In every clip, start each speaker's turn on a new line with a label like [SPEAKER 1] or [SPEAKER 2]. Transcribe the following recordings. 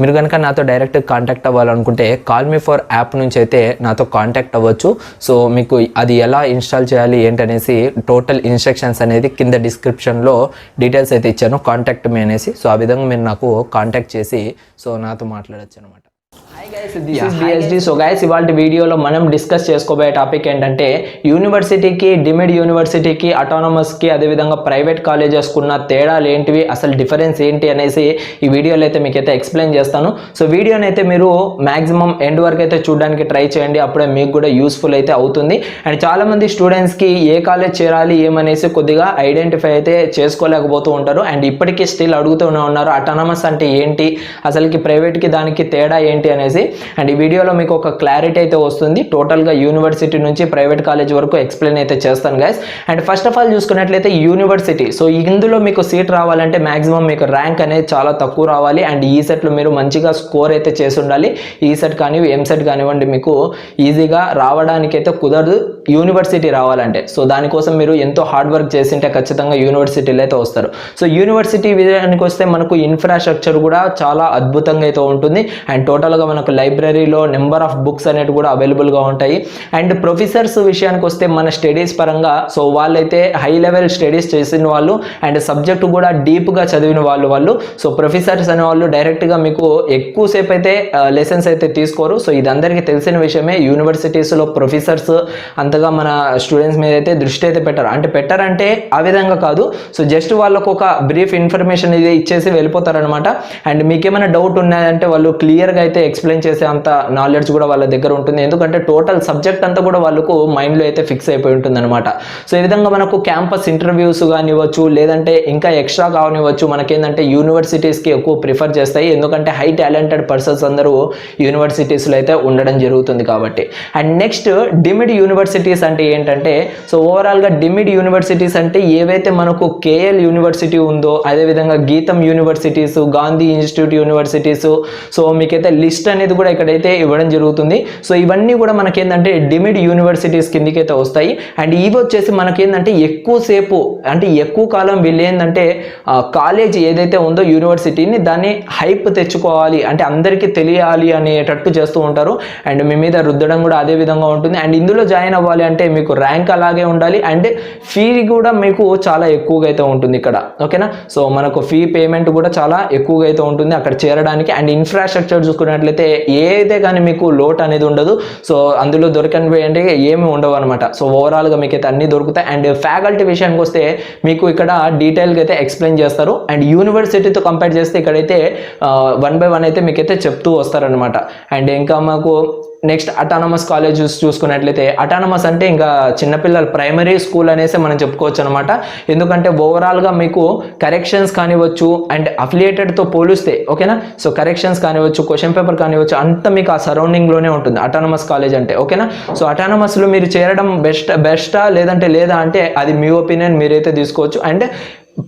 [SPEAKER 1] మీరు కనుక నాతో డైరెక్ట్ కాంటాక్ట్ అవ్వాలనుకుంటే కాల్ మీ ఫర్ యాప్ నుంచి అయితే నాతో కాంటాక్ట్ అవ్వచ్చు. సో మీకు అది ఎలా ఇన్స్టాల్ చేయాలి ఏంటనేసి టోటల్ ఇన్స్ట్రక్షన్స్ అనేది కింద డిస్క్రిప్షన్లో డీటెయిల్స్ అయితే ఇచ్చాను, కాంటాక్ట్ మీ అనేసి. సో ఆ విధంగా మీరు నాకు కాంటాక్ట్ చేసి సో నాతో మాట్లాడచ్చు అనమాట.
[SPEAKER 2] Hi guys, this is BSD. So guys, ఇవాళ వీడియోలో మనం డిస్కస్ చేసుకోబోయే టాపిక్ ఏంటంటే యూనివర్సిటీకి, డిమిడ్ యూనివర్సిటీకి, అటానమస్కి, అదేవిధంగా ప్రైవేట్ కాలేజెస్కి ఉన్న తేడాలు ఏంటివి, అసలు డిఫరెన్స్ ఏంటి అనేసి ఈ వీడియోలో అయితే మీకైతే ఎక్స్ప్లెయిన్ చేస్తాను. సో వీడియోని అయితే మీరు మ్యాక్సిమం ఎండ్ వరకు అయితే చూడడానికి ట్రై చేయండి, అప్పుడే మీకు కూడా యూస్ఫుల్ అయితే అవుతుంది. అండ్ చాలామంది స్టూడెంట్స్కి ఏ కాలేజ్ చేరాలి ఏమనేసి కొద్దిగా ఐడెంటిఫై అయితే చేసుకోలేకపోతూ ఉంటారు. అండ్ ఇప్పటికీ స్టిల్ అడుగుతూనే ఉన్నారు అటానమస్ అంటే ఏంటి, అసలుకి ప్రైవేట్కి దానికి తేడా ఏంటి అనేసి. అండ్ ఈ వీడియోలో మీకు ఒక క్లారిటీ అయితే వస్తుంది. టోటల్గా యూనివర్సిటీ నుంచి ప్రైవేట్ కాలేజ్ వరకు ఎక్స్ప్లెయిన్ అయితే చేస్తాను guys. And first of all చూసుకున్నట్లయితే యూనివర్సిటీ, సో ఇందులో మీకు సీట్ రావాలంటే మాక్సిమం మీకు ర్యాంక్ అనేది చాలా తక్కువ రావాలి. అండ్ ఈ సెట్లో మీరు మంచిగా స్కోర్ అయితే చేసి ఉండాలి. ఈ సెట్ కానీ ఎంసెట్ కానివ్వండి, మీకు ఈజీగా రావడానికి అయితే కుదరదు యూనివర్సిటీ రావాలంటే. సో దానికోసం మీరు ఎంతో హార్డ్ వర్క్ చేసింటే ఖచ్చితంగా యూనివర్సిటీలో అయితే వస్తారు. సో యూనివర్సిటీ విషయానికి వస్తే మనకు ఇన్ఫ్రాస్ట్రక్చర్ కూడా చాలా అద్భుతంగా అయితే ఉంటుంది. అండ్ టోటల్గా మనకు లైబ్రరీలో నెంబర్ ఆఫ్ బుక్స్ అనేవి కూడా అవైలబుల్గా ఉంటాయి. అండ్ ప్రొఫెసర్స్ విషయానికి వస్తే మన స్టడీస్ పరంగా సో వాళ్ళైతే హై లెవెల్ స్టడీస్ చేసిన వాళ్ళు అండ్ సబ్జెక్ట్ కూడా డీప్గా చదివిన వాళ్ళు. సో ప్రొఫెసర్స్ అనే వాళ్ళు డైరెక్ట్గా మీకు ఎక్కువసేపు అయితే లెసన్స్ అయితే తీసుకోరు. సో ఇది అందరికీ తెలిసిన విషయమే. యూనివర్సిటీస్లో ప్రొఫెసర్స్ అంతగా మన స్టూడెంట్స్ మీద అయితే దృష్టి అయితే పెట్టారంటే ఆ విధంగా కాదు. సో జస్ట్ వాళ్ళకు ఒక బ్రీఫ్ ఇన్ఫర్మేషన్ ఇది ఇచ్చేసి వెళ్ళిపోతారనమాట. అండ్ మీకేమైనా డౌట్ ఉన్నాయంటే వాళ్ళు క్లియర్గా అయితే ఎక్స్ప్లెయిన్ చేసే అంత నాలెడ్జ్ కూడా వాళ్ళ దగ్గర ఉంటుంది. ఎందుకంటే టోటల్ సబ్జెక్ట్ అంతా కూడా వాళ్ళకు మైండ్లో అయితే ఫిక్స్ అయిపోయి ఉంటుంది అనమాట. సో ఈ విధంగా మనకు క్యాంపస్ ఇంటర్వ్యూస్ కానివ్వచ్చు, లేదంటే ఇంకా ఎక్స్ట్రా కానివ్వచ్చు, మనకేంటంటే యూనివర్సిటీస్కి ఎక్కువ ప్రిఫర్ చేస్తాయి. ఎందుకంటే హై టాలెంటెడ్ పర్సన్స్ అందరూ యూనివర్సిటీస్లో అయితే ఉండడం జరుగుతుంది కాబట్టి. అండ్ నెక్స్ట్ డిమిడ్ యూనివర్సిటీస్ అంటే ఏంటంటే, సో ఓవరాల్గా డిమిడ్ యూనివర్సిటీస్ అంటే ఏవైతే మనకు KL యూనివర్సిటీ ఉందో, అదేవిధంగా గీతం universities, Gandhi institute universities, so మీకైతే లిస్ట్ అనేది కూడా ఇక్కడైతే ఇవ్వడం జరుగుతుంది. సో ఇవన్నీ కూడా మనకేంటంటే డిమిడ్ యూనివర్సిటీస్ కిందికైతే వస్తాయి. అండ్ ఇవి వచ్చేసి మనకేంటంటే ఎక్కువసేపు అంటే ఎక్కువ కాలం వీళ్ళు ఏంటంటే కాలేజ్ ఏదైతే ఉందో యూనివర్సిటీని దాన్ని హైప్ తెచ్చుకోవాలి, అంటే అందరికీ తెలియాలి అనేటట్టు చేస్తూ ఉంటారు. అండ్ మీ మీద రుద్దడం కూడా అదే విధంగా ఉంటుంది. అండ్ ఇందులో జాయిన్ అవ్వాలి అంటే మీకు ర్యాంక్ అలాగే ఉండాలి. అండ్ ఫీ కూడా మీకు చాలా ఎక్కువగా అయితే ఉంటుంది ఇక్కడ, ఓకేనా. సో మనకు ఫీ పేమెంట్ కూడా చాలా ఎక్కువగా అయితే ఉంటుంది అక్కడ చేరడానికి. అండ్ ఇన్ఫ్రాస్ట్రక్చర్ చూసుకున్నట్లయితే ఏదైతే కానీ మీకు లోట్ అనేది ఉండదు. సో అందులో దొరకనివి అంటే ఏమి ఉండవు అనమాట. సో ఓవరాల్గా మీకైతే అన్నీ దొరుకుతాయి. అండ్ ఫ్యాకల్టీ విషయానికి వస్తే మీకు ఇక్కడ డీటెయిల్గా అయితే ఎక్స్ప్లెయిన్ చేస్తారు. అండ్ యూనివర్సిటీతో కంపేర్ చేస్తే ఇక్కడైతే 1 by 1 అయితే మీకైతే చెప్తూ వస్తారనమాట. అండ్ ఇంకా మాకు నెక్స్ట్ అటానమస్ కాలేజెస్ చూసుకున్నట్లయితే, అటానమస్ అంటే ఇంకా చిన్నపిల్లల ప్రైమరీ స్కూల్ అనేసి మనం చెప్పుకోవచ్చు అనమాట. ఎందుకంటే ఓవరాల్గా మీకు కరెక్షన్స్ కానివచ్చు అండ్ అఫిలియేటెడ్తో పోలిస్తే, ఓకేనా. సో కరెక్షన్స్ కానివచ్చు, క్వశ్చన్ పేపర్ కానివచ్చు, అంతా మీకు ఆ సరౌండింగ్లోనే ఉంటుంది అటానమస్ కాలేజ్ అంటే, ఓకేనా. సో అటానమస్లో మీరు చేరడం బెస్టా లేదంటే లేదా అంటే అది మీ ఒపీనియన్, మీరైతే తీసుకోవచ్చు. అండ్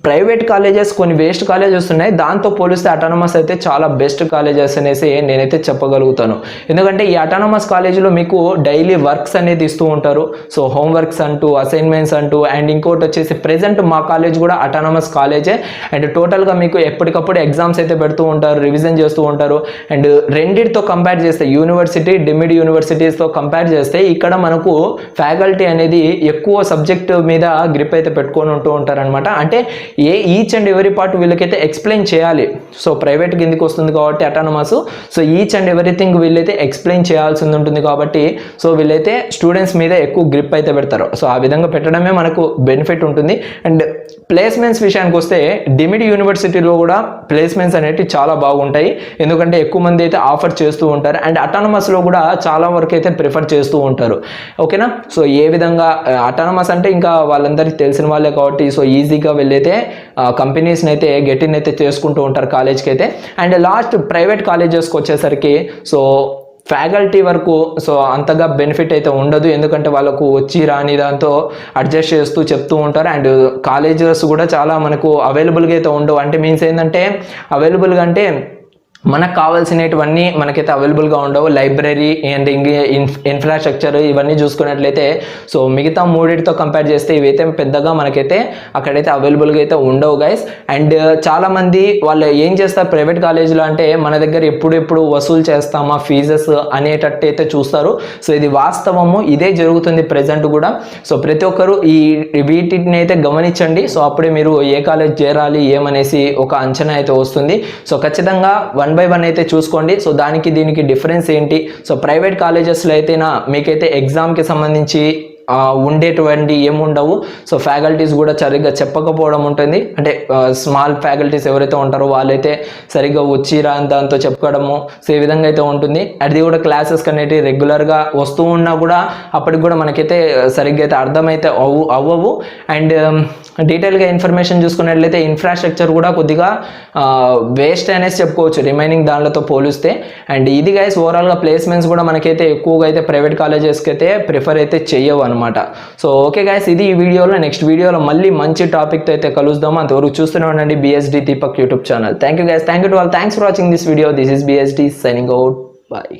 [SPEAKER 2] ప్రైవేట్ కాలేజెస్ కొన్ని వేస్ట్ కాలేజెస్ ఉన్నాయి, దాంతో పోలిస్తే అటానమస్ అయితే చాలా బెస్ట్ కాలేజెస్ అనేసి నేనైతే చెప్పగలుగుతాను. ఎందుకంటే ఈ అటానమస్ కాలేజీలో మీకు డైలీ వర్క్స్ అనేది ఇస్తూ ఉంటారు. సో హోంవర్క్స్ అంటూ, అసైన్మెంట్స్ అంటూ, అండ్ ఇంకోటి వచ్చేసి ప్రెజెంట్ మా కాలేజ్ కూడా అటానమస్ కాలేజే. అండ్ టోటల్గా మీకు ఎప్పటికప్పుడు ఎగ్జామ్స్ అయితే పెడుతూ ఉంటారు, రివిజన్ చేస్తూ ఉంటారు. అండ్ రెండిటితో కంపేర్ చేస్తే, యూనివర్సిటీ డిమిడ్ యూనివర్సిటీస్తో కంపేర్ చేస్తే ఇక్కడ మనకు ఫ్యాకల్టీ అనేది ఎక్కువ సబ్జెక్ట్ మీద గ్రిప్ అయితే పెట్టుకొని ఉంటూ ఉంటారనమాట. అంటే ఈచ్ అండ్ ఎవరీ పార్ట్ వీళ్ళకైతే ఎక్స్ప్లెయిన్ చేయాలి. సో ప్రైవేట్ కిందికి వస్తుంది కాబట్టి autonomous, so each and everything వీళ్ళైతే ఎక్స్ప్లెయిన్ చేయాల్సి ఉంటుంది కాబట్టి సో వీళ్ళైతే స్టూడెంట్స్ మీద ఎక్కువ గ్రిప్ అయితే పెడతారు. సో ఆ విధంగా పెట్టడమే మనకు బెనిఫిట్ ఉంటుంది. అండ్ ప్లేస్మెంట్స్ విషయానికి వస్తే డిమిడ్ యూనివర్సిటీలో కూడా ప్లేస్మెంట్స్ అనేవి చాలా బాగుంటాయి. ఎందుకంటే ఎక్కువ మంది అయితే ఆఫర్ చేస్తూ ఉంటారు. అండ్ అటానమస్లో కూడా చాలా వరకు అయితే ప్రిఫర్ చేస్తూ ఉంటారు, ఓకేనా. సో ఏ విధంగా అటానమస్ అంటే ఇంకా వాళ్ళందరికీ తెలిసిన వాళ్ళే కాబట్టి సో ఈజీగా వెళ్ళైతే కంపెనీస్ని అయితే గెటిన్ అయితే చేసుకుంటూ ఉంటారు కాలేజ్కి అయితే. అండ్ లాస్ట్ ప్రైవేట్ కాలేజెస్కి వచ్చేసరికి సో ఫ్యాకల్టీ వరకు సో అంతగా బెనిఫిట్ అయితే ఉండదు. ఎందుకంటే వాళ్ళకు వచ్చి రాని దాంతో అడ్జస్ట్ చేస్తూ చెప్తూ ఉంటారు. అండ్ కాలేజెస్ కూడా చాలా మనకు అవైలబుల్గా అయితే ఉండవు. అంటే మీన్స్ ఏంటంటే అవైలబుల్గా అంటే మనకు కావాల్సినవన్నీ మనకైతే అవైలబుల్గా ఉండవు. లైబ్రరీ అండ్ ఇన్ఫ్రాస్ట్రక్చర్ ఇవన్నీ చూసుకున్నట్లయితే సో మిగతా మూడింటితో కంపేర్ చేస్తే ఇవైతే పెద్దగా మనకైతే అక్కడైతే అవైలబుల్గా అయితే ఉండవు గైస్. అండ్ చాలామంది వాళ్ళు ఏం చేస్తారు ప్రైవేట్ కాలేజీలో అంటే మన దగ్గర ఎప్పుడు వసూలు చేస్తామా ఫీజెస్ అనేటట్టు అయితే చూస్తారు. సో ఇది వాస్తవము, ఇదే జరుగుతుంది ప్రెజెంట్ కూడా. సో ప్రతి ఒక్కరు వీటిని అయితే గమనించండి. సో అప్పుడే మీరు ఏ కాలేజ్ చేరాలి ఏమనేసి ఒక అంచనా అయితే వస్తుంది. సో ఖచ్చితంగా 1 by 1 అయితే చూసుకోండి. సో దానికి దీనికి డిఫరెన్స్ ఏంటి, సో ప్రైవేట్ కాలేజెస్లో అయితేనా మీకైతే ఎగ్జామ్కి సంబంధించి ఉండేటువంటి ఏముండవు. సో ఫ్యాకల్టీస్ కూడా సరిగ్గా చెప్పకపోవడం ఉంటుంది. అంటే స్మాల్ ఫ్యాకల్టీస్ ఎవరైతే ఉంటారో వాళ్ళైతే సరిగ్గా వచ్చిరా దాంతో చెప్పుకోవడము. సో ఈ విధంగా అయితే ఉంటుంది. అది కూడా క్లాసెస్ అనేవి రెగ్యులర్గా వస్తూ ఉన్నా కూడా అప్పటికి కూడా మనకైతే సరిగ్గా అయితే అర్థమైతే అవ్వవు. అండ్ డీటెయిల్గా ఇన్ఫర్మేషన్ చూసుకున్నట్లయితే ఇన్ఫ్రాస్ట్రక్చర్ కూడా కొద్దిగా వేస్ట్ అనేసి చెప్పుకోవచ్చు రిమైనింగ్ దానితో పోలిస్తే. అండ్ ఇది గైస్ ఓవరాల్గా ప్లేస్మెంట్స్ కూడా మనకైతే ఎక్కువగా అయితే ప్రైవేట్ కాలేజెస్కి అయితే ప్రిఫర్ అయితే చెయ్యవు అనమాట. సో ఓకే గైస్, ఇది ఈ వీడియోలో. నెక్స్ట్ వీడియోలో మళ్ళీ మంచి టాపిక్తో అయితే కలుద్దాము. అంతవరకు చూస్తూనే ఉండండి BSD Deepak YouTube channel. Thank you guys, thank you to all, thanks for watching this video. This is BSD signing out, bye.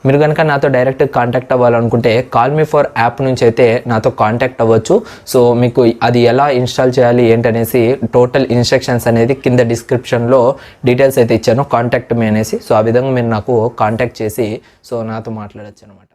[SPEAKER 1] మీరు కనుక నాతో డైరెక్ట్ కాంటాక్ట్ అవ్వాలనుకుంటే కాల్ మీ ఫర్ యాప్ నుంచి అయితే నాతో కాంటాక్ట్ అవ్వచ్చు. సో మీకు అది ఎలా ఇన్స్టాల్ చేయాలి ఏంటనేసి టోటల్ ఇన్స్ట్రక్షన్స్ అనేది కింద డిస్క్రిప్షన్లో డీటెయిల్స్ అయితే ఇచ్చాను, కాంటాక్ట్ మీ అనేసి. సో ఆ విధంగా మీరు నాకు కాంటాక్ట్ చేసి సో నాతో మాట్లాడచ్చు అనమాట.